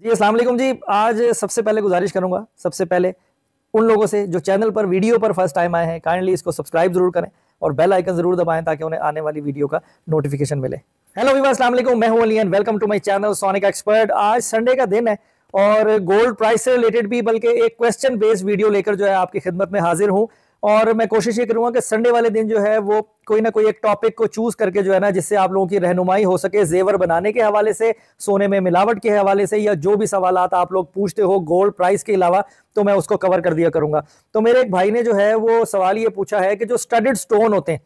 जी अस्सलाम वालेकुम जी। आज सबसे पहले गुजारिश करूंगा, सबसे पहले उन लोगों से जो चैनल पर वीडियो पर फर्स्ट टाइम आए हैं, काइंडली इसको सब्सक्राइब जरूर करें और बेल आइकन जरूर दबाएं ताकि उन्हें आने वाली वीडियो का नोटिफिकेशन मिले। हेलो व्यूअर्स, अस्सलाम वालेकुम, मैं हूं Ali and welcome to my channel Sonic Expert. आज संडे का दिन है और गोल्ड प्राइस से रिलेटेड भी बल्कि एक क्वेश्चन बेस्ड वीडियो लेकर जो है आपकी खिदमत में हाजिर हूं। और मैं कोशिश ये करूंगा कि संडे वाले दिन जो है वो कोई ना कोई एक टॉपिक को चूज करके जो है ना, जिससे आप लोगों की रहनुमाई हो सके जेवर बनाने के हवाले से, सोने में मिलावट के हवाले से, या जो भी सवालात आप लोग पूछते हो गोल्ड प्राइस के अलावा, तो मैं उसको कवर कर दिया करूंगा। तो मेरे एक भाई ने जो है वो सवाल ये पूछा है कि जो स्टडेड स्टोन होते हैं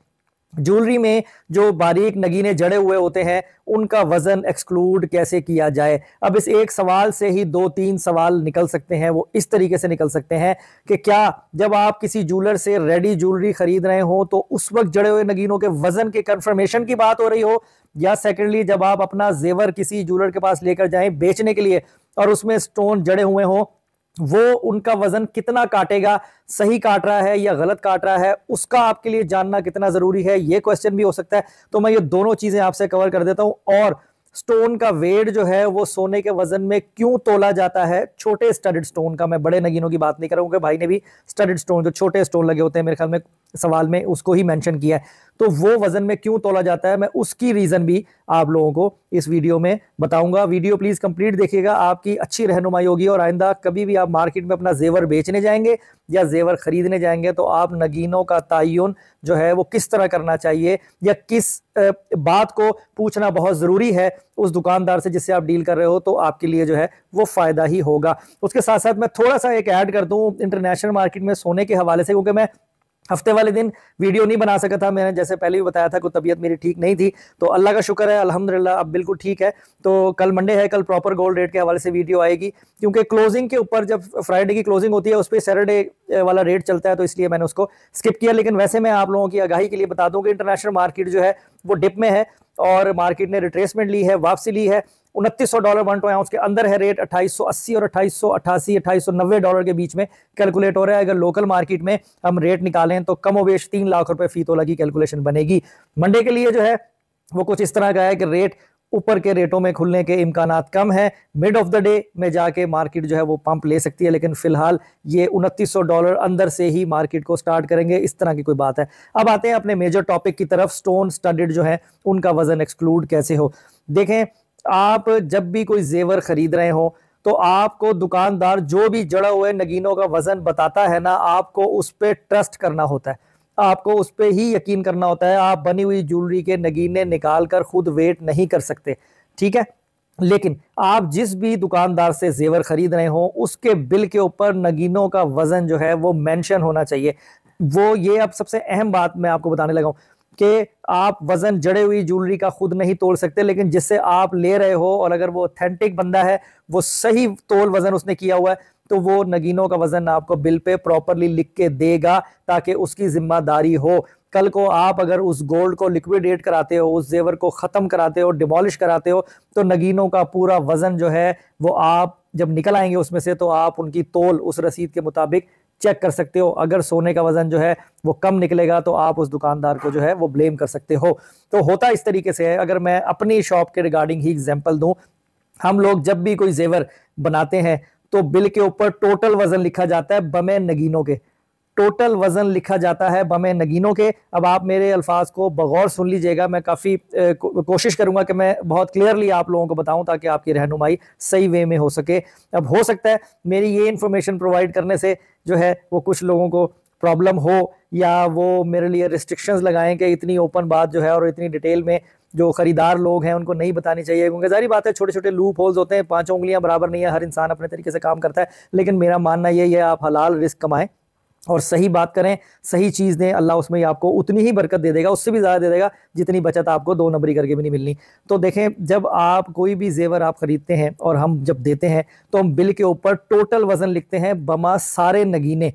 ज्वेलरी में, जो बारीक नगीने जड़े हुए होते हैं, उनका वजन एक्सक्लूड कैसे किया जाए। अब इस एक सवाल से ही दो तीन सवाल निकल सकते हैं। वो इस तरीके से निकल सकते हैं कि क्या जब आप किसी ज्वेलर से रेडी ज्वेलरी खरीद रहे हो तो उस वक्त जड़े हुए नगीनों के वजन के कंफर्मेशन की बात हो रही हो, या सेकेंडली जब आप अपना जेवर किसी ज्वेलर के पास लेकर जाएं बेचने के लिए और उसमें स्टोन जड़े हुए हो, वो उनका वजन कितना काटेगा, सही काट रहा है या गलत काट रहा है, उसका आपके लिए जानना कितना जरूरी है, ये क्वेश्चन भी हो सकता है। तो मैं ये दोनों चीजें आपसे कवर कर देता हूं। और स्टोन का वेट जो है वो सोने के वजन में क्यों तोला जाता है, छोटे स्टडेड स्टोन का, मैं बड़े नगीनों की बात नहीं करूंगा। भाई ने भी स्टडेड स्टोन, जो छोटे स्टोन लगे होते हैं, मेरे ख्याल में सवाल में उसको ही मेंशन किया है, तो वो वजन में क्यों तोला जाता है, मैं उसकी रीजन भी आप लोगों को इस वीडियो में बताऊंगा। वीडियो प्लीज कंप्लीट देखिएगा, आपकी अच्छी रहनुमाई होगी। और आइंदा कभी भी आप मार्केट में अपना जेवर बेचने जाएंगे या जेवर खरीदने जाएंगे तो आप नगीनों का तयन जो है वो किस तरह करना चाहिए, या किस बात को पूछना बहुत जरूरी है उस दुकानदार से जिससे आप डील कर रहे हो, तो आपके लिए जो है वो फायदा ही होगा। उसके साथ साथ मैं थोड़ा सा एक ऐड कर दूं इंटरनेशनल मार्केट में सोने के हवाले से, क्योंकि मैं हफ्ते वाले दिन वीडियो नहीं बना सका था। मैंने जैसे पहले भी बताया था कि तबीयत मेरी ठीक नहीं थी, तो अल्लाह का शुक्र है अल्हम्दुलिल्लाह अब बिल्कुल ठीक है। तो कल मंडे है, कल प्रॉपर गोल्ड रेट के हवाले से वीडियो आएगी, क्योंकि क्लोजिंग के ऊपर जब फ्राइडे की क्लोजिंग होती है उस पर सैटरडे वाला रेट चलता है, तो इसलिए मैंने उसको स्किप किया। लेकिन वैसे मैं आप लोगों की आगाही के लिए बता दूं कि इंटरनेशनल मार्केट जो है वो डिप में है और मार्केट ने रिट्रेसमेंट ली है, वापसी ली है। $2900 1 आउंस के अंदर है रेट। 2880 और 2888 $2890 के बीच में कैलकुलेट हो रहा है। अगर लोकल मार्केट में हम रेट निकालें तो कमोवेश 3 लाख रुपए फी तोला की कैलकुलेशन बनेगी। मंडे के लिए जो है वो कुछ इस तरह का है कि रेट ऊपर के रेटों में खुलने के इम्कानात कम है। मिड ऑफ द डे में जाके मार्केट जो है वो पंप ले सकती है, लेकिन फिलहाल ये $2900 अंदर से ही मार्केट को स्टार्ट करेंगे, इस तरह की कोई बात है। अब आते हैं अपने मेजर टॉपिक की तरफ, स्टोन स्टडेड जो है उनका वजन एक्सक्लूड कैसे हो। देखें, आप जब भी कोई जेवर खरीद रहे हो तो आपको दुकानदार जो भी जड़ा हुए नगीनों का वजन बताता है ना, आपको उस पर ट्रस्ट करना होता है, आपको उस पर ही यकीन करना होता है। आप बनी हुई ज्वेलरी के नगीने निकाल कर खुद वेट नहीं कर सकते, ठीक है। लेकिन आप जिस भी दुकानदार से जेवर खरीद रहे हो उसके बिल के ऊपर नगीनों का वजन जो है वो मेंशन होना चाहिए। वो ये अब सबसे अहम बात मैं आपको बताने लगा हूं कि आप वजन जड़े हुई ज्वेलरी का खुद नहीं तोल सकते, लेकिन जिससे आप ले रहे हो और अगर वो ऑथेंटिक बंदा है, वो सही तोल वजन उसने किया हुआ है, तो वो नगीनों का वजन आपको बिल पे प्रॉपरली लिख के देगा ताकि उसकी जिम्मेदारी हो। कल को आप अगर उस गोल्ड को लिक्विडेट कराते हो, उस जेवर को खत्म कराते हो, डिमोलिश कराते हो, तो नगीनों का पूरा वजन जो है वो आप जब निकल आएंगे उसमें से, तो आप उनकी तोल उस रसीद के मुताबिक चेक कर सकते हो। अगर सोने का वजन जो है वो कम निकलेगा तो आप उस दुकानदार को जो है वो ब्लेम कर सकते हो। तो होता इस तरीके से है। अगर मैं अपनी शॉप के रिगार्डिंग ही एग्जांपल दूं, हम लोग जब भी कोई जेवर बनाते हैं तो बिल के ऊपर टोटल वजन लिखा जाता है बमे नगीनों के, टोटल वजन लिखा जाता है बमे नगीनों के। अब आप मेरे अल्फाज को बगौर सुन लीजिएगा, मैं काफ़ी कोशिश करूंगा कि मैं बहुत क्लियरली आप लोगों को बताऊं ताकि आपकी रहनुमाई सही वे में हो सके। अब हो सकता है मेरी ये इन्फॉर्मेशन प्रोवाइड करने से जो है वो कुछ लोगों को प्रॉब्लम हो, या वो मेरे लिए रिस्ट्रिक्शंस लगाएं कि इतनी ओपन बात जो है और इतनी डिटेल में जो खरीदार लोग हैं उनको नहीं बतानी चाहिए, क्योंकि जारी बात है छोटे छोटे लूप होल्स होते हैं, पांचों उंगलियां बराबर नहीं है, हर इंसान अपने तरीके से काम करता है। लेकिन मेरा मानना यही है, आप हलाल रिस्क कमाएं और सही बात करें, सही चीज दें, अल्लाह उसमें आपको उतनी ही बरकत दे देगा, उससे भी ज्यादा दे देगा जितनी बचत आपको दो नंबरी करके भी नहीं मिलनी। तो देखें, जब आप कोई भी जेवर आप खरीदते हैं और हम जब देते हैं तो हम बिल के ऊपर टोटल वजन लिखते हैं बमा सारे नगीने,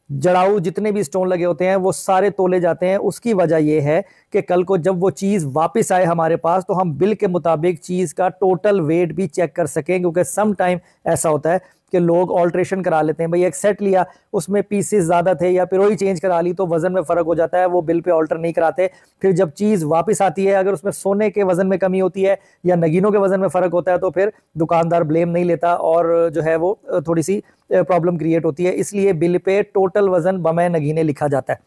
जड़ाऊ जितने भी स्टोन लगे होते हैं वो सारे तोले जाते हैं। उसकी वजह यह है कि कल को जब वो चीज़ वापस आए हमारे पास तो हम बिल के मुताबिक चीज़ का टोटल वेट भी चेक कर सकें, क्योंकि सम टाइम ऐसा होता है कि लोग ऑल्ट्रेशन करा लेते हैं। भाई एक सेट लिया, उसमें पीसेस ज्यादा थे या पिरोई चेंज करा ली तो वजन में फर्क हो जाता है, वो बिल पे ऑल्टर नहीं कराते। फिर जब चीज वापस आती है, अगर उसमें सोने के वजन में कमी होती है या नगीनों के वजन में फर्क होता है तो फिर दुकानदार ब्लेम नहीं लेता और जो है वो थोड़ी सी प्रॉब्लम क्रिएट होती है। इसलिए बिल पे टोटल वजन बमै नगीने लिखा जाता है,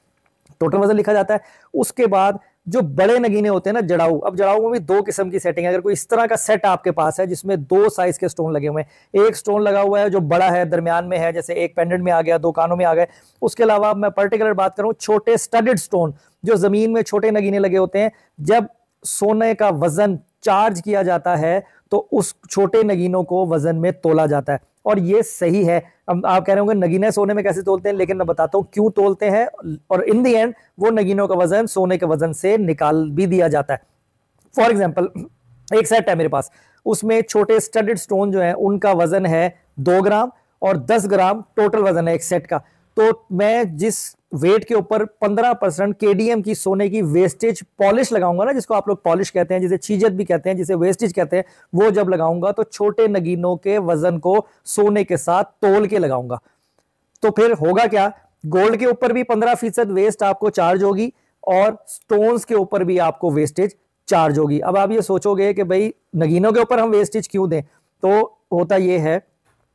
टोटल वजन लिखा जाता है। उसके बाद जो बड़े नगीने होते हैं ना, जड़ाऊ, अब जड़ाऊ में भी दो किस्म की सेटिंग है। अगर कोई इस तरह का सेट आपके पास है जिसमें दो साइज के स्टोन लगे हुए हैं, एक स्टोन लगा हुआ है जो बड़ा है, दरमियान में है, जैसे एक पेंडेंट में आ गया, दो कानों में आ गए। उसके अलावा मैं पर्टिकुलर बात करूं छोटे स्टडेड स्टोन, जो जमीन में छोटे नगीने लगे होते हैं, जब सोने का वजन चार्ज किया जाता है तो उस छोटे नगीनों को वजन में तोला जाता है। और ये सही है। अब आप कह रहे होंगे नगीने सोने में कैसे तोलते हैं, लेकिन मैं बताता हूं क्यों तोलते हैं, और इन दी एंड वो नगीनों का वजन सोने के वजन से निकाल भी दिया जाता है। फॉर एग्जाम्पल, एक सेट है मेरे पास, उसमें छोटे स्टडेड स्टोन जो है उनका वजन है 2 ग्राम और 10 ग्राम टोटल वजन है एक सेट का। तो मैं जिस वेट के ऊपर 15% केडीएम की सोने की वेस्टेज पॉलिश लगाऊंगा ना, जिसको आप लोग पॉलिश कहते हैं, जिसे छीजत भी कहते हैं, जिसे वेस्टेज कहते हैं, वो जब लगाऊंगा तो छोटे नगीनों के वजन को सोने के साथ तोल के लगाऊंगा। तो फिर होगा क्या, गोल्ड के ऊपर भी 15% वेस्ट आपको चार्ज होगी और स्टोन्स के ऊपर भी आपको वेस्टेज चार्ज होगी। अब आप ये सोचोगे कि भाई नगीनों के ऊपर हम वेस्टेज क्यों दें, तो होता यह है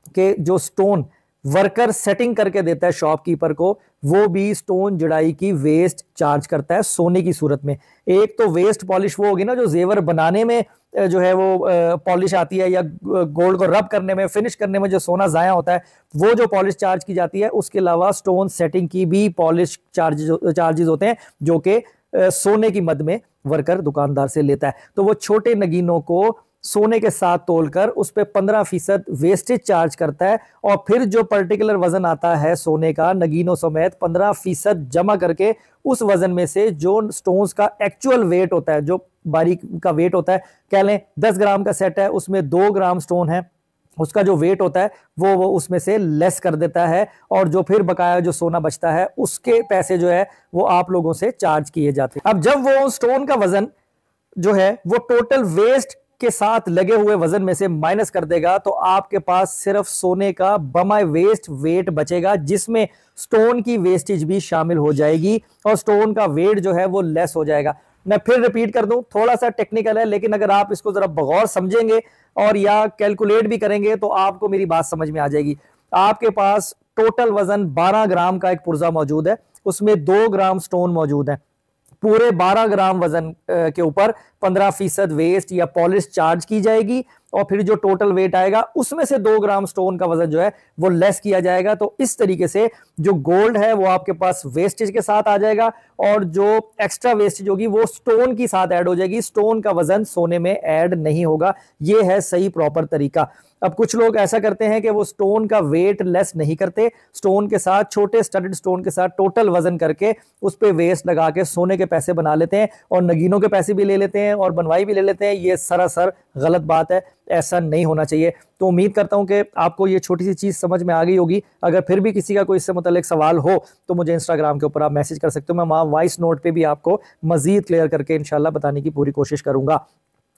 कि जो स्टोन वर्कर सेटिंग करके देता है शॉपकीपर को, वो भी स्टोन जड़ाई की वेस्ट चार्ज करता है सोने की सूरत में। एक तो वेस्ट पॉलिश वो होगी ना जो जेवर बनाने में जो है वो पॉलिश आती है, या गोल्ड को रब करने में, फिनिश करने में जो सोना जाया होता है, वो जो पॉलिश चार्ज की जाती है। उसके अलावा स्टोन सेटिंग की भी पॉलिश चार्जेस होते हैं जो कि सोने की मद में वर्कर दुकानदार से लेता है। तो वो छोटे नगीनों को सोने के साथ तोलकर उस पर 15% वेस्टेज चार्ज करता है, और फिर जो पर्टिकुलर वजन आता है सोने का नगीनों समेत 15% जमा करके उस वजन में से जो स्टोन्स का एक्चुअल वेट होता है, जो बारीक का वेट होता है, कह लें 10 ग्राम का सेट है, उसमें 2 ग्राम स्टोन है, उसका जो वेट होता है वो उसमें से लेस कर देता है, और जो फिर बकाया जो सोना बचता है उसके पैसे जो है वो आप लोगों से चार्ज किए जाते हैं। अब जब वो स्टोन का वजन जो है वो टोटल वेस्ट के साथ लगे हुए वजन में से माइनस कर देगा, तो आपके पास सिर्फ सोने का बमाए वेस्ट वेट बचेगा, जिसमें स्टोन की वेस्टेज भी शामिल हो जाएगी और स्टोन का वेट जो है वो लेस हो जाएगा। मैं फिर रिपीट कर दूं, थोड़ा सा टेक्निकल है, लेकिन अगर आप इसको जरा बगौर समझेंगे और या कैलकुलेट भी करेंगे तो आपको मेरी बात समझ में आ जाएगी। आपके पास टोटल वजन 12 ग्राम का एक पुर्जा मौजूद है, उसमें 2 ग्राम स्टोन मौजूद है। पूरे 12 ग्राम वजन के ऊपर 15% वेस्ट या पॉलिश चार्ज की जाएगी, और फिर जो टोटल वेट आएगा उसमें से 2 ग्राम स्टोन का वजन जो है वो लेस किया जाएगा। तो इस तरीके से जो गोल्ड है वो आपके पास वेस्टेज के साथ आ जाएगा, और जो एक्स्ट्रा वेस्टेज होगी वो स्टोन की साथ ऐड हो जाएगी। स्टोन का वजन सोने में ऐड नहीं होगा। ये है सही प्रॉपर तरीका। अब कुछ लोग ऐसा करते हैं कि वो स्टोन का वेट लेस नहीं करते, स्टोन के साथ, छोटे स्टडेड स्टोन के साथ टोटल वजन करके उस पे वेस्ट लगा के सोने के पैसे बना लेते हैं, और नगीनों के पैसे भी ले लेते हैं और बनवाई भी ले लेते हैं। ये सरासर गलत बात है, ऐसा नहीं होना चाहिए। तो उम्मीद करता हूं कि आपको ये छोटी सी चीज समझ में आ गई होगी। अगर फिर भी किसी का कोई इससे मुताल्लिक सवाल हो तो मुझे इंस्टाग्राम के ऊपर आप मैसेज कर सकते हो, मैं वहां वॉइस नोट पे भी आपको मजीद क्लियर करके इंशाल्लाह बताने की पूरी कोशिश करूंगा।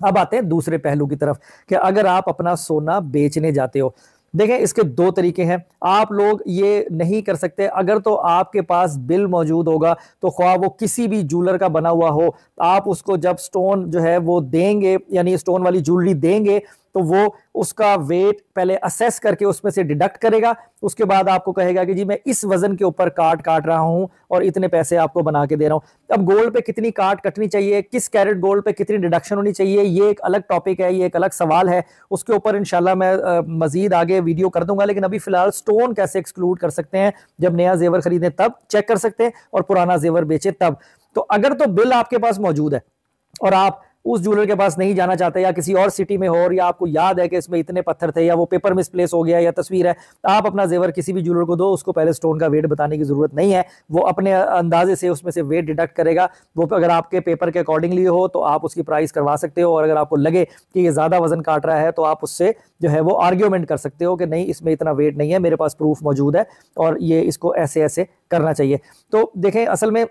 अब आते हैं दूसरे पहलू की तरफ कि अगर आप अपना सोना बेचने जाते हो, देखें इसके 2 तरीके हैं। आप लोग ये नहीं कर सकते, अगर तो आपके पास बिल मौजूद होगा तो ख्वाह वो किसी भी जूलर का बना हुआ हो, आप उसको जब स्टोन जो है वो देंगे, यानी स्टोन वाली ज्वेलरी देंगे, तो वो उसका वेट पहले असेस करके उसमें से डिडक्ट करेगा। उसके बाद आपको कहेगा कि जी मैं इस वजन के ऊपर काट रहा हूं और इतने पैसे आपको बना के दे रहा हूं। अब गोल्ड पे कितनी काट कटनी चाहिए, किस कैरेट गोल्ड पे कितनी डिडक्शन होनी चाहिए, ये एक अलग टॉपिक है, ये एक अलग सवाल है। उसके ऊपर इंशाल्लाह मैं मजीद आगे वीडियो कर दूंगा। लेकिन अभी फिलहाल स्टोन कैसे एक्सक्लूड कर सकते हैं, जब नया जेवर खरीदें तब चेक कर सकते हैं और पुराना जेवर बेचे तब। तो अगर तो बिल आपके पास मौजूद है और आप उस ज्वेलर के पास नहीं जाना चाहते, या किसी और सिटी में हो, और या आपको याद है कि इसमें इतने पत्थर थे, या वो पेपर मिसप्लेस हो गया, या तस्वीर है, आप अपना जेवर किसी भी ज्वेलर को दो, उसको पहले स्टोन का वेट बताने की जरूरत नहीं है। वो अपने अंदाजे से उसमें से वेट डिडक्ट करेगा। वो अगर आपके पेपर के अकॉर्डिंगली हो तो आप उसकी प्राइस करवा सकते हो, और अगर आपको लगे कि ये ज्यादा वजन काट रहा है तो आप उससे जो है वो आर्ग्यूमेंट कर सकते हो कि नहीं इसमें इतना वेट नहीं है, मेरे पास प्रूफ मौजूद है और ये इसको ऐसे ऐसे करना चाहिए। तो देखें, असल में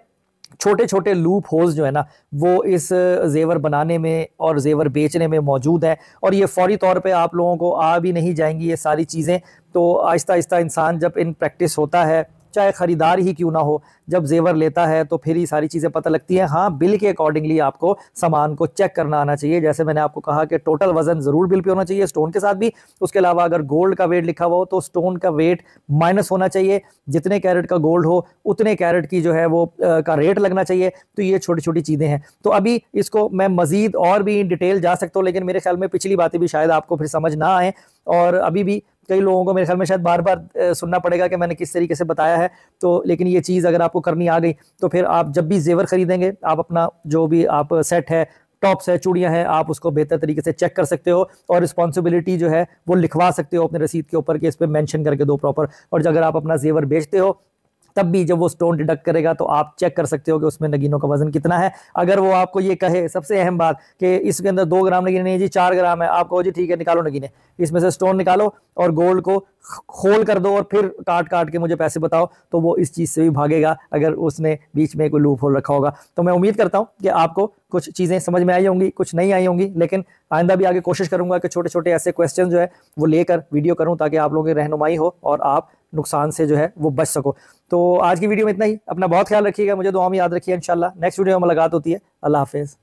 छोटे छोटे लूप होल्स जो है ना वो इस जेवर बनाने में और जेवर बेचने में मौजूद है, और ये फौरी तौर पे आप लोगों को आ भी नहीं जाएंगी ये सारी चीज़ें। तो आहिस्ता आहिस्ता इंसान जब इन प्रैक्टिस होता है, चाहे ख़रीदार ही क्यों ना हो, जब जेवर लेता है तो फिर ही सारी चीज़ें पता लगती हैं। हाँ, बिल के अकॉर्डिंगली आपको सामान को चेक करना आना चाहिए। जैसे मैंने आपको कहा कि टोटल वजन ज़रूर बिल पे होना चाहिए स्टोन के साथ भी। उसके अलावा अगर गोल्ड का वेट लिखा हुआ हो तो स्टोन का वेट माइनस होना चाहिए। जितने कैरेट का गोल्ड हो उतने कैरेट की जो है वो का रेट लगना चाहिए। तो ये छोटी छोटी चीज़ें हैं। तो अभी इसको मैं मज़ीद और भी डिटेल जा सकता हूँ, लेकिन मेरे ख्याल में पिछली बातें भी शायद आपको फिर समझ ना आए, और अभी भी कई लोगों को मेरे ख्याल में शायद बार बार सुनना पड़ेगा कि मैंने किस तरीके से बताया है। तो लेकिन ये चीज़ अगर आपको करनी आ गई तो फिर आप जब भी जेवर खरीदेंगे, आप अपना जो भी आप सेट है, टॉप्स है, चूड़ियां हैं, आप उसको बेहतर तरीके से चेक कर सकते हो, और रिस्पॉन्सिबिलिटी जो है वो लिखवा सकते हो अपने रसीद के ऊपर कि इस पर मेंशन करके दो प्रॉपर। और अगर आप अपना जेवर बेचते हो तब भी जब वो स्टोन डिडक्ट करेगा तो आप चेक कर सकते हो कि उसमें नगीनों का वजन कितना है। अगर वो आपको ये कहे, सबसे अहम बात, कि इसके अंदर 2 ग्राम नगीने नहीं जी 4 ग्राम है, आप कहो जी ठीक है निकालो नगीने, इसमें से स्टोन निकालो और गोल्ड को खोल कर दो और फिर काट काट के मुझे पैसे बताओ, तो वो इस चीज़ से भी भागेगा अगर उसने बीच में कोई लूप होल रखा होगा। तो मैं उम्मीद करता हूँ कि आपको कुछ चीज़ें समझ में आई होंगी, कुछ नहीं आई होंगी, लेकिन आइंदा भी आगे कोशिश करूंगा कि छोटे छोटे ऐसे क्वेश्चन जो है वो लेकर वीडियो करूं ताकि आप लोगों की रहनुमाई हो और आप नुकसान से जो है वो बच सको। तो आज की वीडियो में इतना ही। अपना बहुत ख्याल रखिएगा, मुझे दुआ में याद रखिए। इंशाल्लाह नेक्स्ट वीडियो में मुलाकात होती है। अल्लाह हाफिज़।